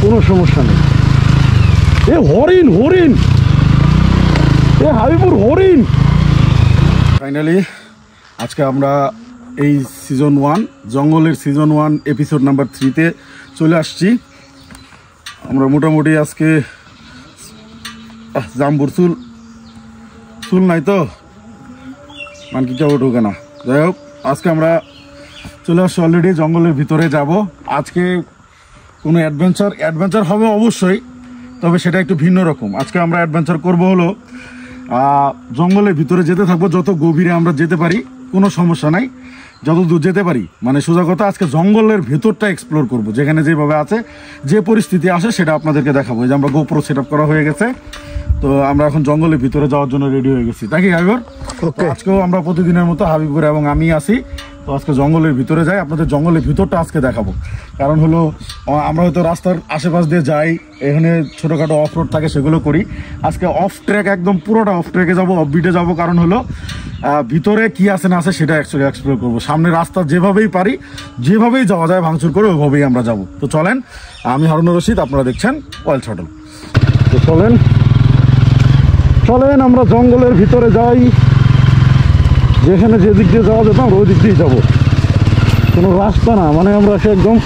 কোনো সমস্যা নেই। এ হরিণ হরিণ, এ হাবিবুর হরিণ। ফাইনালি আজকে আমরা এই সিজন 1 জঙ্গলের সিজন 1 এপিসোড নাম্বার 3-তে চলে আসছি। আমরা মোটামুটি আজকে জাম্বুর চুল নাই তো মানে কি কেউ ঢোকে না। যাই হোক, আজকে আমরা চলে আসছি অলরেডি জঙ্গলের ভিতরে যাব। আজকে কোনো অ্যাডভেঞ্চার হবে অবশ্যই, তবে সেটা একটু ভিন্ন রকম। আজকে আমরা অ্যাডভেঞ্চার করব হলো জঙ্গলের ভিতরে যেতে থাকবো, যত গভীরে আমরা যেতে পারি কোনো সমস্যা নাই, যত দূর যেতে পারি। মানে সোজা কথা, আজকে জঙ্গলের ভেতরটা এক্সপ্লোর করব, যেখানে যেভাবে আছে, যে পরিস্থিতি আসে সেটা আপনাদেরকে দেখাবো। এই যে আমরা গোপ্রো সেট আপ করা হয়ে গেছে, তো আমরা এখন জঙ্গলের ভিতরে যাওয়ার জন্য রেডি হয়ে গেছি। তাই কি হাবিবর? আজকেও আমরা প্রতিদিনের মতো হাবিবুর এবং আমি আসি। তো আজকে জঙ্গলের ভিতরে যাই, আপনাদের জঙ্গলের ভিতরটা আজকে দেখাবো। কারণ হলো আমরা হয়তো রাস্তার আশেপাশ দিয়ে যাই, এখানে ছোটোখাটো অফ রোড থাকে, সেগুলো করি। আজকে অফ ট্র্যাক, একদম পুরোটা অফ ট্র্যাকে যাবো, অফ বিটে যাবো। কারণ হলো ভিতরে কি আছে না আছে সেটা অ্যাকচুয়ালি এক্সপ্লোর করবো। সামনে রাস্তা যেভাবেই পারি, যেভাবেই যাওয়া যায় ভাঙচুর করে, ওইভাবেই আমরা যাব। তো চলেন, আমি হারুনুর রশিদ, আপনারা দেখছেন ওয়াইল্ড শটল। তো চলেন আমরা জঙ্গলের ভিতরে যাই। যেখানে যে দিক দিয়ে যাওয়া যেত আমরা ওই দিক দিয়ে যাবো, কোনো রাস্তা না, মানে আমরা সে একদম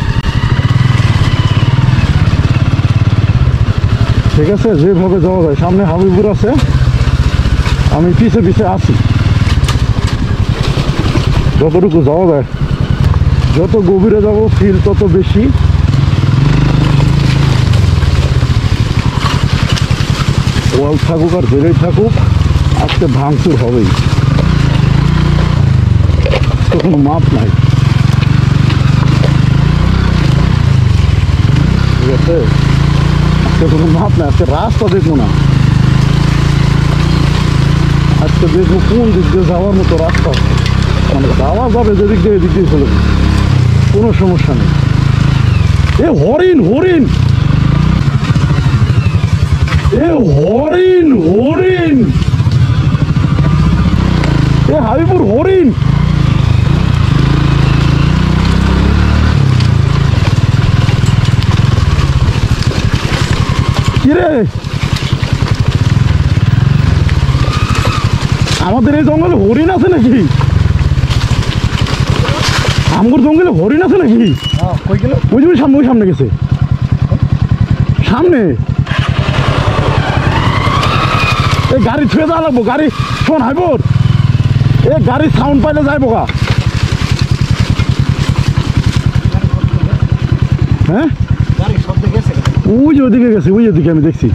ঠিক আছে যেভাবে যাওয়া যায়। সামনে হাবিবুর আছে, আমি পিছে পিছে আছি। যতটুকু যাওয়া যায়, যত গভীরে যাব ফিল তত বেশি। ওয়াল থাকুক আর যেটাই থাকুক, আজকে ভাঙচুর হবেই, তো কোনো মাপ নাই। ঠিক আছে, আজকে কোনো মাপ নাই। আজকে রাস্তা দেখবো না, আজকে দেখবো কোন দিক দিয়ে যাওয়ার মতো রাস্তা, মানে যাওয়া যাবে যেদিক দিয়ে এদিক দিয়ে চলে, কোনো সমস্যা নেই। এ হরিণ হরিণ, এ হরিণ হরিণ, এ হাবিবুর হরিণ। কিরে, আমাদের এই জঙ্গলে হরিণ আছে নাকি? আমগুর জঙ্গলে হরিণ আছে নাকি? ওই যে সামনে গেছে, সামনে। এই গাড়ি ছুঁয়ে যাওয়া লাগবো, গাড়ি শোন হাইবর, এ গাড়ির সাউন্ড পাইলে যাইবো গা। হ্যাঁ, ওই যে ওইদিকে গেছে, ওই ওদিকে আমি দেখছি।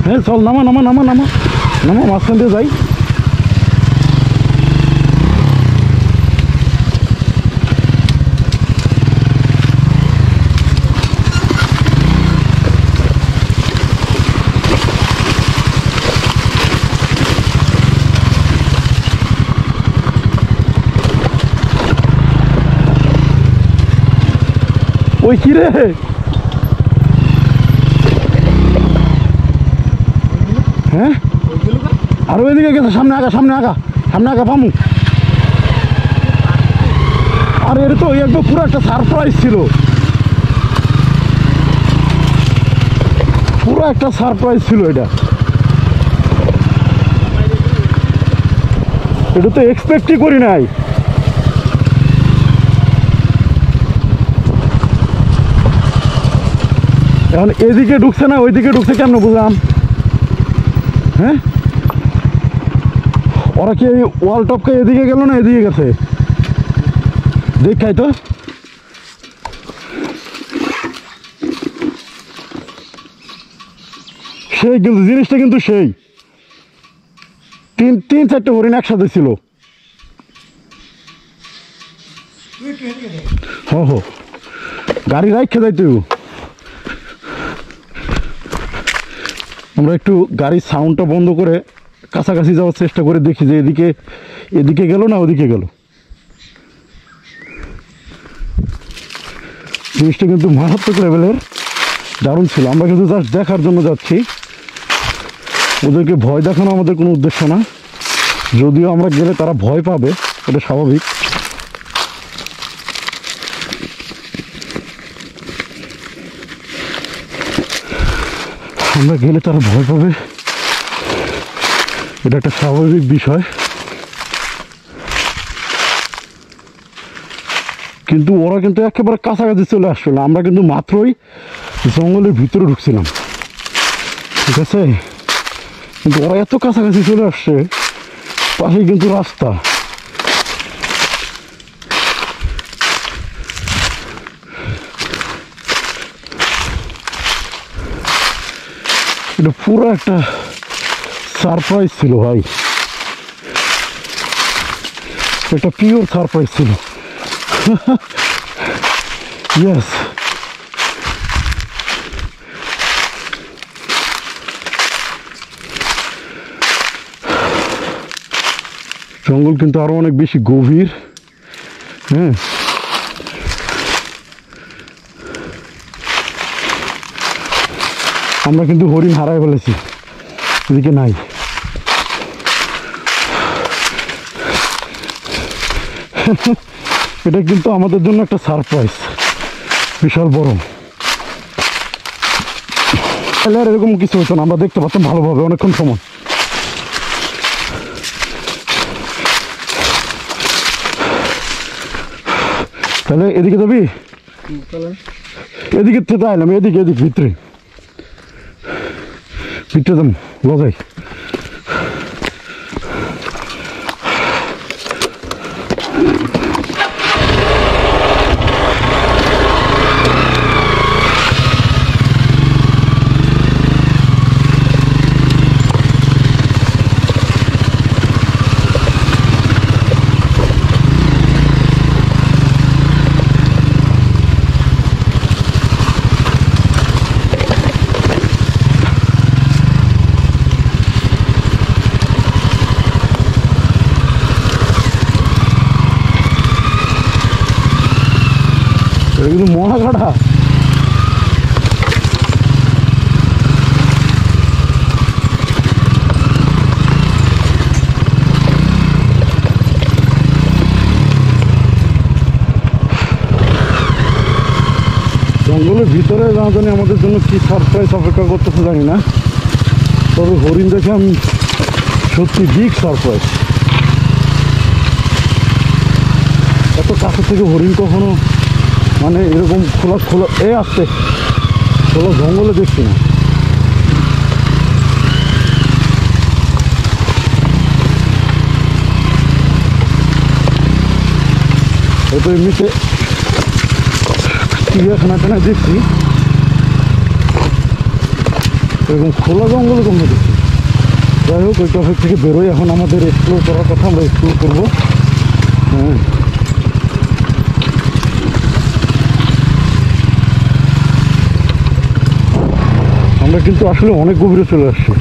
হ্যাঁ চল, নামা মাঝখান দিয়ে যাই। ওই কি রে, হ্যাঁ আর ওইদিকে গেছে, সামনে আগা পামু। আর এর তো একদম পুরো একটা সারপ্রাইজ ছিল, এটা তো এক্সপেক্টই করি নাই। এখন এদিকে ঢুকছে না ওইদিকে ঢুকছে, কেমন বুঝলাম? হ্যাঁ, ওরা কি ওয়াল টপকে এদিকে গেল না এদিকে গেছে? দেখাই তো। সেই কিন্তু জিনিসটা কিন্তু সেই তিন চারটে হরিণ একসাথে ছিল। হো গাড়ি রাখে যাই তুই। আমরা একটু গাড়ির সাউন্ডটা বন্ধ করে কাছাকাছি যাওয়ার চেষ্টা করে দেখি যে এদিকে গেল না ওদিকে গেল। জিনিসটা কিন্তু মারাত্মক লেভেলের দারুণ ছিল। আমরা কিন্তু জাস্ট দেখার জন্য যাচ্ছি, ওদেরকে ভয় দেখানো আমাদের কোনো উদ্দেশ্য না। যদিও আমরা গেলে তারা ভয় পাবে, এটা স্বাভাবিক। আমরা গেলে তারা ভয় পাবে, এটা একটা স্বাভাবিক বিষয়। কিন্তু ওরা কিন্তু একেবারে কাছাকাছি চলে আসছিল, আমরা কিন্তু মাত্রই জঙ্গলের ভিতরে ঢুকছিলাম, ঠিক আছে? কিন্তু ওরা এত কাছাকাছি চলে আসছে, পাশেই কিন্তু রাস্তা। এটা পুরো একটা সারপ্রাইজ ছিল ভাই, এটা পিওর সারপ্রাইজ ছিল। ইয়েস, জঙ্গল কিন্তু আরো অনেক বেশি গভীর। হ্যাঁ, আমরা কিন্তু হরিণ হারাই ফেলেছি, এদিকে নাই। এটা কিন্তু আমাদের জন্য একটা সারপ্রাইজ, বিশাল বড়। তাহলে আর এরকম কিছু হতো না, আমরা দেখতে পাচ্তাম ভালোভাবে অনেকক্ষণ সময়। তাহলে এদিকে যাবি, এদিকে থেকে আইলাম, এদিকে এদিকে ভিতরে ভিতরে যাম লজাই। কিন্তু মহা কাটা, জঙ্গলের ভিতরে না জানি আমাদের জন্য কি সারপ্রাইজ অপেক্ষা করতেছে জানি না, তবে হরিণ দেখে আমি সত্যি বিগ সারপ্রাইজ। এত কাছে থেকে হরিণ কখনো মানে এরকম খোলা খোলা আসতে খোলা জঙ্গলে দেখছি না। হয়তো এমনিতে চিড়িয়াখানা টানা দেখছি, এরকম খোলা জঙ্গলে কখনো দেখছি। যাই হোক, ওই টপিক থেকে বেরোই, এখন আমাদের এক্সপ্লোর করার কথা, আমরা এক্সপ্লোর করবো। হ্যাঁ, আমরা কিন্তু আসলে অনেক গভীরে চলে আসছি।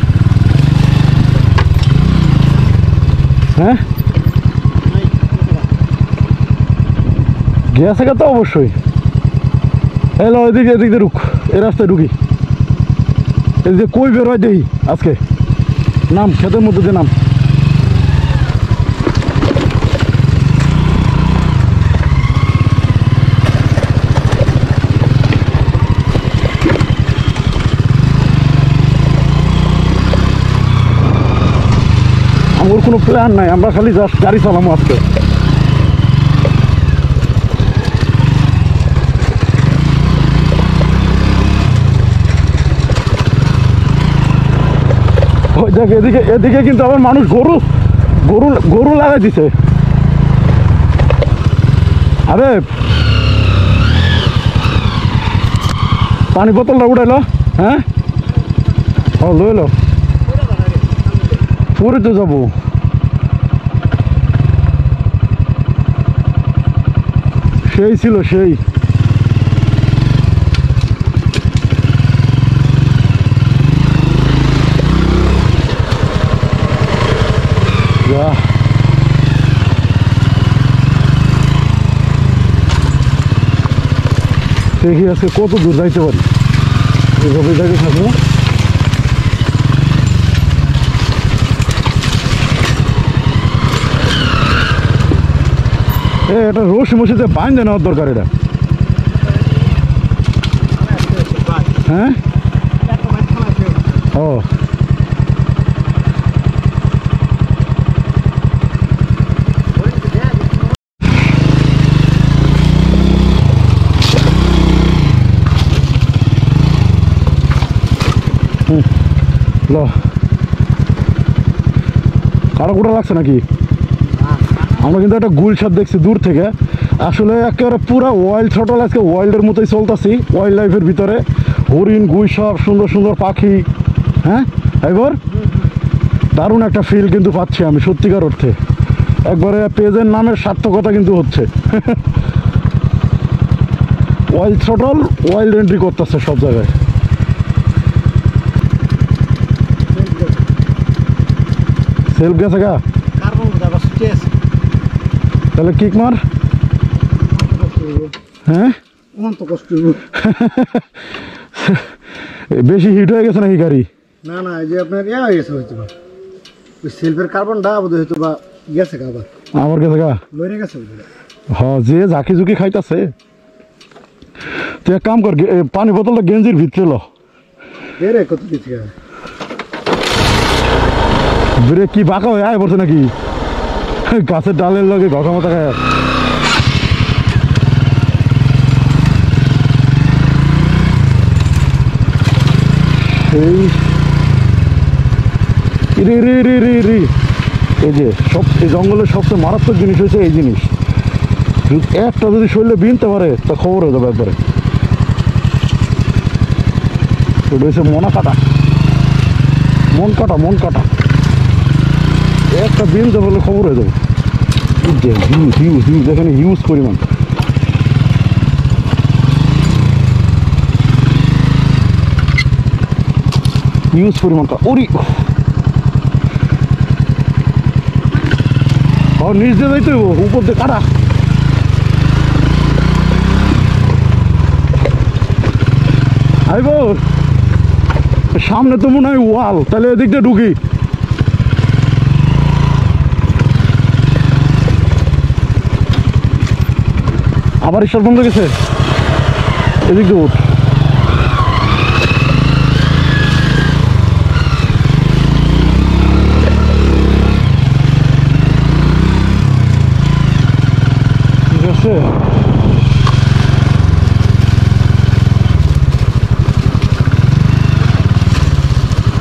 হ্যাঁ, গেছে তো অবশ্যই। এলো এদিকে, এদিকে রুক, এই রাস্তায় ঢুকি, এদিকে কই বেরোয় দেখি আজকে। নাম, ক্ষেতের মধ্যে দিয়ে নাম। আমার কোনো প্ল্যান নাই, আমরা খালি জাস্ট গাড়ি চালাবো আজকে। ওই দেখ, এদিকে এদিকে কিন্তু আবার মানুষ গরু গরু গরু লাগাই দিছে। আরে পানি বোতলটা উঠাইলো। হ্যাঁ, ও লইলো, পরে তো যাবো। সেই ছিল সেই। দেখি আজকে কত দূর যাইতে পারি, এভাবে যাকে থাকবো। এটা রশি মশিতে বাঁধে নেওয়ার দরকার এটা। হ্যাঁ, ও লো কারো কোটা লাগছে নাকি? আমরা কিন্তু একটা গুলশাদ দেখছি দূর থেকে, আসলে একেবারে পুরো ওয়াইল্ড থ্রটল, আজকে ওয়াইল্ডের মতোই চলতেছি, ওয়াইল্ড লাইফের ভিতরে হরিণ গুইসাপ সুন্দর সুন্দর পাখি। হ্যাঁ এবার দারুণ একটা ফিল কিন্তু পাচ্ছি আমি সত্যিকার অর্থে, একবারে পেজের নামের সার্থকতা কিন্তু হচ্ছে। ওয়াইল্ড থ্রটল ওয়াইল্ড এন্ট্রি করতেছে সব জায়গায়। সেলফ গেছে গা, তাহলে কিক মার। হ্যাঁ বেশি হিট হয়ে গেছে নাকি গাড়ি? না না, এই যে আপনার ইয়া হয়ে গেছে হয়তো, ওই সেলফের কার্বনটা বোধ হয়তো বা গেছে আবার, আমার গেছে গা, লড়ে গেছে। হ যে ঝাঁকি ঝুঁকি খাইতেছে। তুই এক কাম কর, পানি বোতলটা গেঞ্জির ভিতরে লো। এরে কত দিচ্ছে ব্রেক কি বাঁকা হয়ে আয় পড়ছে নাকি? গাছের ডালের লগে ঘষা মতো খায়। এই যে সব এই জঙ্গলের সবচেয়ে মারাত্মক জিনিস হয়েছে এই জিনিস, একটা যদি শরীরে বিনতে পারে তা খবর হয়ে যাবে একবারে। এটা হচ্ছে মন কাটা, একটা বিনতে পারলে খবর হয়ে যাবে। এখানে হিউজ পরিমাণ। হিউজ পরিমাণ ওরি নিচ দিয়ে যাইতে উপর দিয়ে কাটা। আইব সামনে তো মনে হয় ওয়াল, তাহলে এদিক দিয়ে ঢুকি। আবার ঈশ্বর বন্ধ গেছে, এদিক দিয়ে উঠ। ঠিক আছে,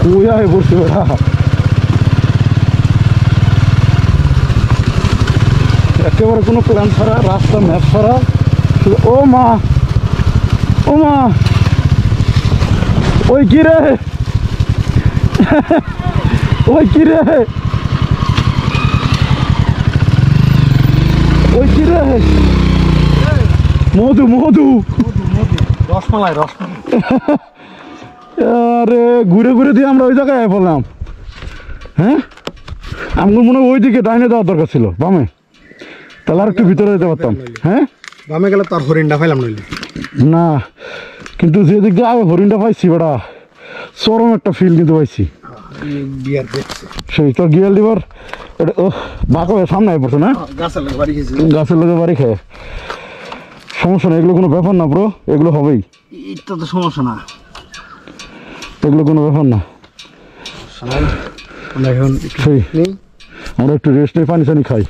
কুয়া হয়ে পড়ছে ওরা। একেবারে কোনো প্ল্যান ছাড়া, রাস্তা ম্যাপ ছাড়া। ও মা, ও মা, ওই কি রে, ওই কি রে, ওই কি রে, মধু মধু রসমালাই। আরে ঘুরে ঘুরে দিয়ে আমরা ওই জায়গায় বললাম। হ্যাঁ আমার মনে হয় ওই দিকে ডাইনে দেওয়ার দরকার ছিল, বামে, তাহলে আর একটু ভিতরে যেতে পারতাম। হ্যাঁ বামে গেলে তার হরিণটা পাইলাম নইলে না, কিন্তু যে দিক দিয়ে আগে হরিণটা পাইছি বেটা, চরম একটা ফিল কিন্তু পাইছি। বিয়ার দেখছে সেই তোর গিয়ার লিভার বাঁকা হয়ে সামনে পড়ছে না, গাছের লোক বাড়ি গেছে, গাছের লোকের বাড়ি খেয়ে। সমস্যা না, এগুলো কোনো ব্যাপার না ব্রো, এগুলো হবেই, এটা তো সমস্যা না, এগুলো কোনো ব্যাপার না। আমরা এখন সেই আমরা একটু রেস্ট নিয়ে পানি টানি খাই।